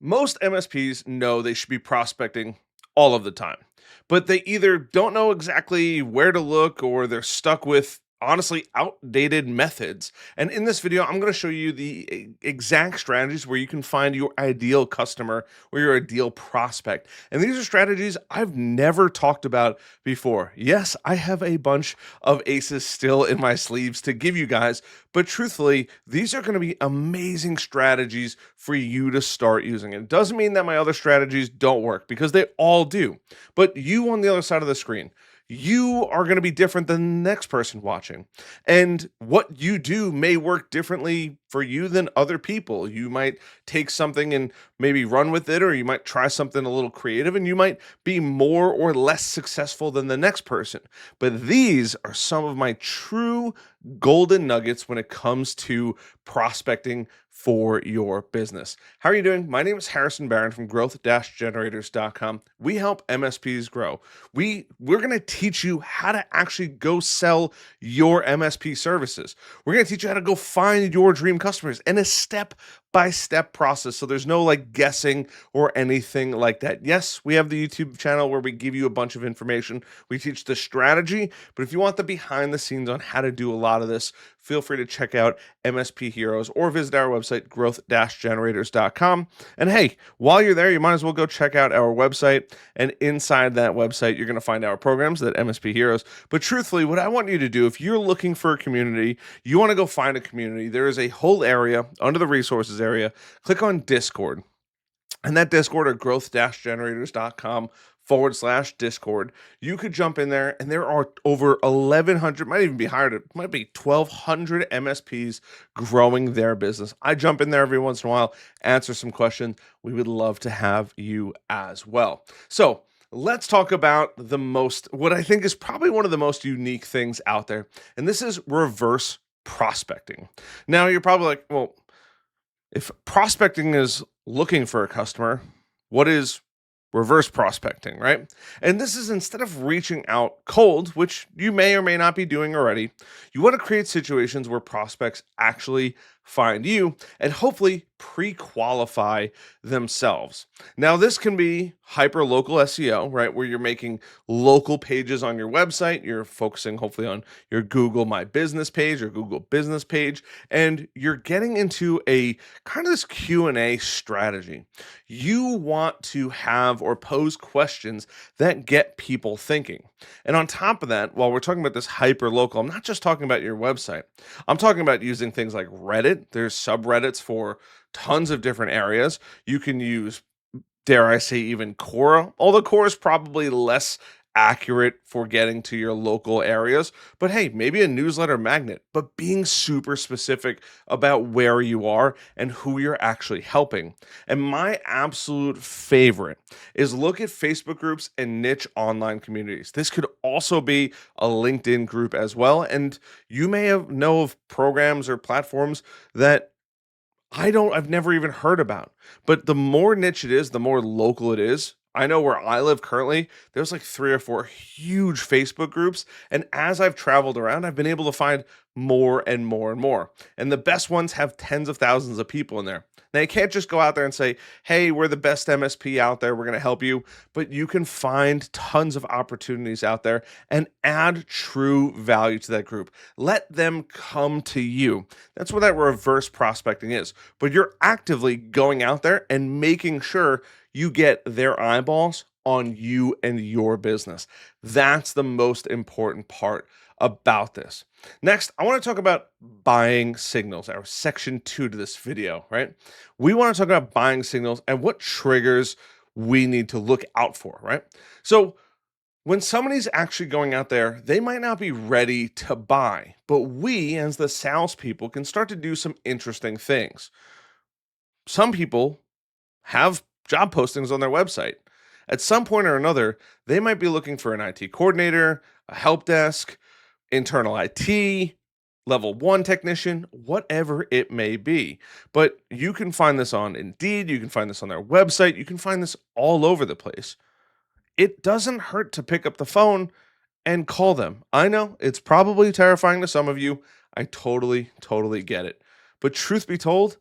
Most MSPs know they should be prospecting all of the time, but they either don't know exactly where to look or they're stuck with honestly outdated methods. And in this video, I'm going to show you the exact strategies where you can find your ideal customer or your ideal prospect. And these are strategies I've never talked about before. Yes, I have a bunch of aces still in my sleeves to give you guys, but truthfully, these are going to be amazing strategies for you to start using. It doesn't mean that my other strategies don't work because they all do. But you on the other side of the screen, you are going to be different than the next person watching. And what you do may work differently for you than other people. You might take something and maybe run with it, or you might try something a little creative and you might be more or less successful than the next person. But these are some of my true golden nuggets when it comes to prospecting for your business. How are you doing? My name is Harrison Barron from growth-generators.com. We help MSPs grow. We're going to teach you how to actually go sell your MSP services. We're going to teach you how to go find your dream customers in a step-by-step process. So there's no like guessing or anything like that. Yes, we have the YouTube channel where we give you a bunch of information. We teach the strategy, but if you want the behind the scenes on how to do a lot of this, feel free to check out MSP Heroes or visit our website, growth-generators.com. And hey, while you're there, you might as well go check out our website. And inside that website, you're going to find our programs, that MSP Heroes. But truthfully, what I want you to do, if you're looking for a community, you want to go find a community, there is a whole area under the resources area. Click on Discord. And that Discord at growth-generators.com/Discord. You could jump in there, and there are over 1,100, might even be higher, it might be 1,200 MSPs growing their business. I jump in there every once in a while, answer some questions. We would love to have you as well. So let's talk about what I think is probably one of the most unique things out there, and this is reverse prospecting. Now, you're probably like, well, if prospecting is looking for a customer, what is reverse prospecting, right? And this is instead of reaching out cold, which you may or may not be doing already, you want to create situations where prospects actually find you and hopefully pre-qualify themselves. Now, this can be hyper local SEO, right? Where you're making local pages on your website. You're focusing hopefully on your Google My Business page or Google Business page, and you're getting into a kind of this Q&A strategy. You want to have or pose questions that get people thinking. And on top of that, while we're talking about this hyper local, I'm not just talking about your website. I'm talking about using things like Reddit. There's subreddits for tons of different areas. You can use, dare I say, even Quora, although Quora is probably less accurate for getting to your local areas. But hey, maybe a newsletter magnet, but being super specific about where you are and who you're actually helping. And my absolute favorite is look at Facebook groups and niche online communities. This could also be a LinkedIn group as well. And you may know of programs or platforms that I've never even heard about. But the more niche it is, the more local it is. I know where I live currently, there's like 3 or 4 huge Facebook groups. And as I've traveled around, I've been able to find more and more and more. And the best ones have tens of thousands of people in there. Now, you can't just go out there and say, hey, we're the best MSP out there. We're going to help you. But you can find tons of opportunities out there and add true value to that group. Let them come to you. That's what that reverse prospecting is. But you're actively going out there and making sure you get their eyeballs on you and your business. That's the most important part about this. Next, I want to talk about buying signals, our section 2 to this video, right? We want to talk about buying signals and what triggers we need to look out for, right? So when somebody's actually going out there, they might not be ready to buy, but we, as the salespeople, can start to do some interesting things. Some people have job postings on their website. At some point or another, they might be looking for an IT coordinator, a help desk, internal IT, level 1 technician, whatever it may be. But you can find this on Indeed, you can find this on their website, you can find this all over the place. It doesn't hurt to pick up the phone and call them. I know it's probably terrifying to some of you. I totally get it. But truth be told,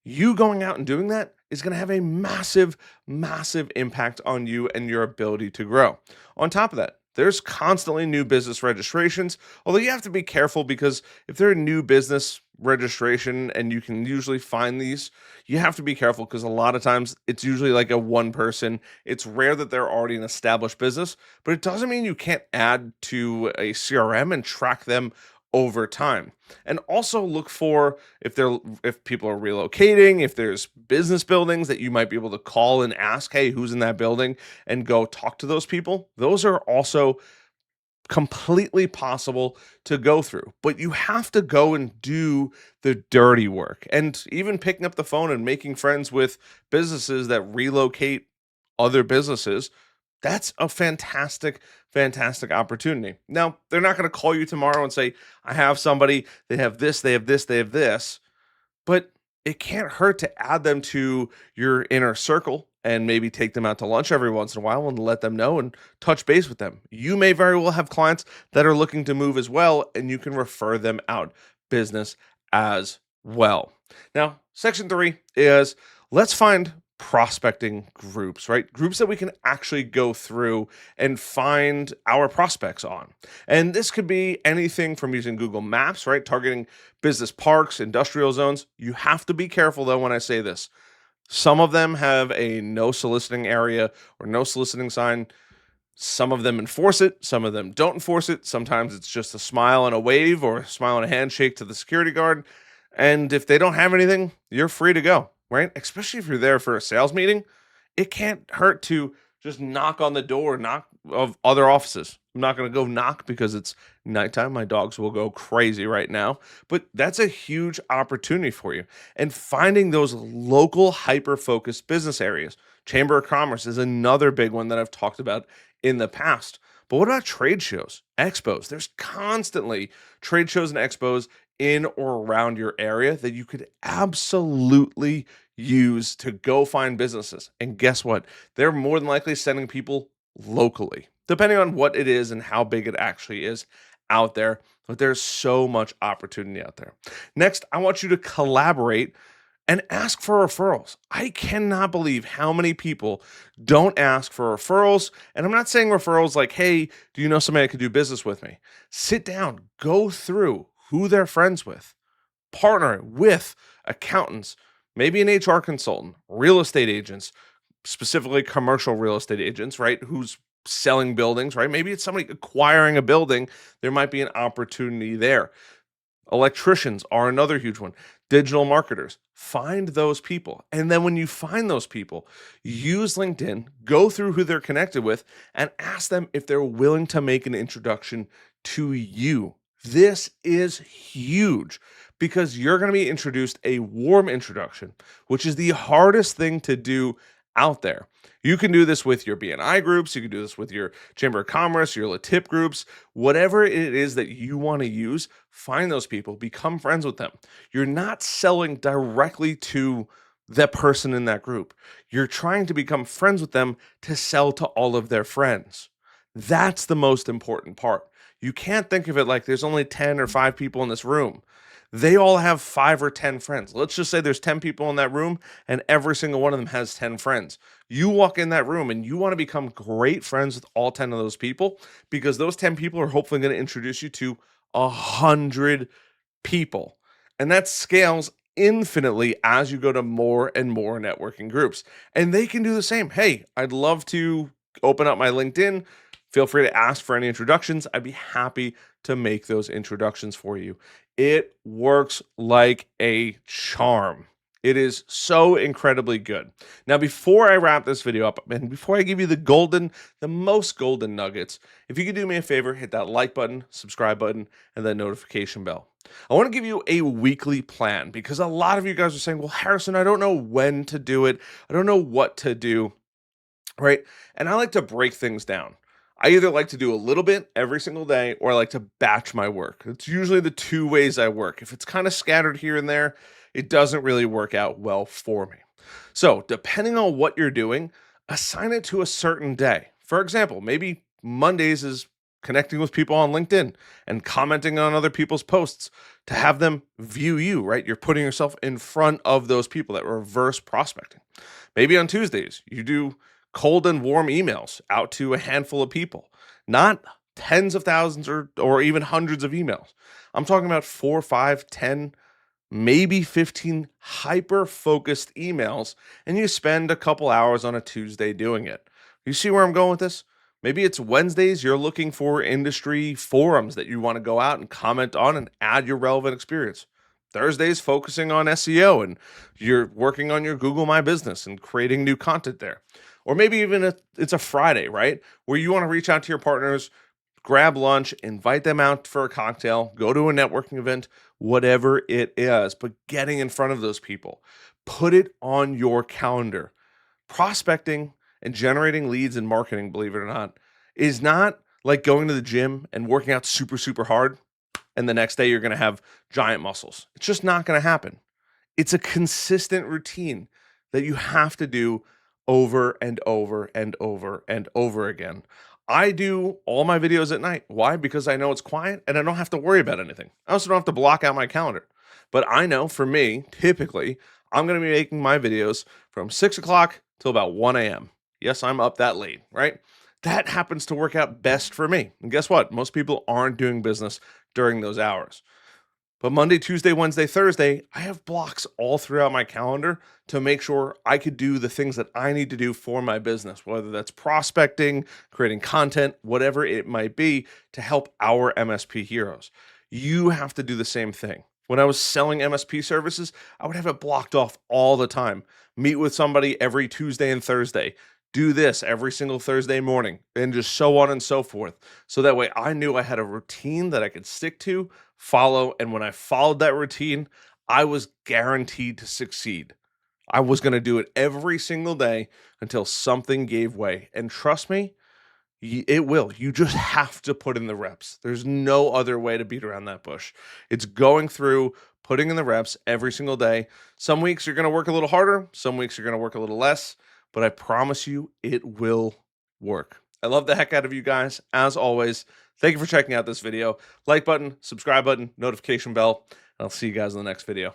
you going out and doing that is going to have a massive, massive impact on you and your ability to grow. On top of that, there's constantly new business registrations, although you have to be careful because if they're a new business registration and you can usually find these, you have to be careful because a lot of times it's usually like a one person. It's rare that they're already an established business, but it doesn't mean you can't add to a CRM and track them over time. And also look for if people are relocating, if there's business buildings that you might be able to call and ask, hey, who's in that building, and go talk to those people. Those are also completely possible to go through, but you have to go and do the dirty work. And even picking up the phone and making friends with businesses that relocate other businesses, that's a fantastic, fantastic opportunity. Now, they're not going to call you tomorrow and say, I have somebody, they have this, they have this, they have this. But it can't hurt to add them to your inner circle and maybe take them out to lunch every once in a while and let them know and touch base with them. You may very well have clients that are looking to move as well, and you can refer them out business as well. Now, section three is let's find prospecting groups, right? Groups that we can actually go through and find our prospects on. And this could be anything from using Google Maps, right? Targeting business parks, industrial zones. You have to be careful though when I say this. Some of them have a no soliciting area or no soliciting sign. Some of them enforce it, some of them don't enforce it. Sometimes it's just a smile and a wave or a smile and a handshake to the security guard. And if they don't have anything, you're free to go, right? Especially if you're there for a sales meeting, it can't hurt to just knock on the door, knock of other offices. I'm not going to go knock because it's nighttime. My dogs will go crazy right now, but that's a huge opportunity for you. And finding those local hyper focused business areas. Chamber of Commerce is another big one that I've talked about in the past. But what about trade shows, expos? There's constantly trade shows and expos in or around your area that you could absolutely use to go find businesses. And guess what? They're more than likely sending people locally, depending on what it is and how big it actually is out there. But there's so much opportunity out there. Next, I want you to collaborate and ask for referrals. I cannot believe how many people don't ask for referrals. And I'm not saying referrals like, hey, do you know somebody that could do business with me? Sit down, go through who they're friends with, partner with accountants, maybe an HR consultant, real estate agents, specifically commercial real estate agents, right? Who's selling buildings, right? Maybe it's somebody acquiring a building. There might be an opportunity there. Electricians are another huge one. Digital marketers. Find those people. And then when you find those people, use LinkedIn, go through who they're connected with, and ask them if they're willing to make an introduction to you. This is huge because you're going to be introduced a warm introduction, which is the hardest thing to do out there. You can do this with your BNI groups. You can do this with your Chamber of Commerce, your LaTip groups, whatever it is that you want to use. Find those people, become friends with them. You're not selling directly to the person in that group. You're trying to become friends with them to sell to all of their friends. That's the most important part. You can't think of it like there's only 10 or 5 people in this room. They all have 5 or 10 friends. Let's just say there's 10 people in that room and every single one of them has 10 friends. You walk in that room and you want to become great friends with all 10 of those people because those 10 people are hopefully going to introduce you to 100 people. And that scales infinitely as you go to more and more networking groups. And they can do the same. Hey, I'd love to open up my LinkedIn. Feel free to ask for any introductions. I'd be happy to make those introductions for you. It works like a charm. It is so incredibly good. Now, before I wrap this video up and before I give you the most golden nuggets, if you could do me a favor, hit that like button, subscribe button, and that notification bell. I want to give you a weekly plan because a lot of you guys are saying, well, Harrison, I don't know when to do it. I don't know what to do, right? And I like to break things down. I either like to do a little bit every single day or I like to batch my work. It's usually the two ways I work. If it's kind of scattered here and there, it doesn't really work out well for me. So, depending on what you're doing, assign it to a certain day. For example, maybe Mondays is connecting with people on LinkedIn and commenting on other people's posts to have them view you, right? You're putting yourself in front of those people, that reverse prospecting. Maybe on Tuesdays, you do cold and warm emails out to a handful of people, not tens of thousands or even hundreds of emails. I'm talking about 4, 5, 10, maybe 15 hyper focused emails, and you spend a couple hours on a Tuesday doing it. You see where I'm going with this? Maybe it's Wednesdays, you're looking for industry forums that you want to go out and comment on and add your relevant experience. Thursdays, focusing on SEO and you're working on your Google My Business and creating new content there. Or maybe even it's a Friday, right? Where you want to reach out to your partners, grab lunch, invite them out for a cocktail, go to a networking event, whatever it is, but getting in front of those people. Put it on your calendar. Prospecting and generating leads and marketing, believe it or not, is not like going to the gym and working out super, super hard. And the next day you're going to have giant muscles. It's just not going to happen. It's a consistent routine that you have to do over and over and over and over again. I do all my videos at night. Why? Because I know it's quiet and I don't have to worry about anything. I also don't have to block out my calendar. But I know for me, typically, I'm going to be making my videos from 6 o'clock till about 1 a.m. Yes, I'm up that late, right? That happens to work out best for me. And guess what? Most people aren't doing business during those hours. But Monday, Tuesday, Wednesday, Thursday, I have blocks all throughout my calendar to make sure I could do the things that I need to do for my business, whether that's prospecting, creating content, whatever it might be, to help our MSP heroes. You have to do the same thing. When I was selling MSP services, I would have it blocked off all the time. Meet with somebody every Tuesday and Thursday. Do this every single Thursday morning, and just so on and so forth. So that way I knew I had a routine that I could stick to, follow, and when I followed that routine, I was guaranteed to succeed. I was going to do it every single day until something gave way. And trust me, it will. You just have to put in the reps. There's no other way to beat around that bush. It's going through, putting in the reps every single day. Some weeks you're going to work a little harder, some weeks you're going to work a little less, but I promise you it will work. I love the heck out of you guys. As always, thank you for checking out this video. Like button, subscribe button, notification bell. I'll see you guys in the next video.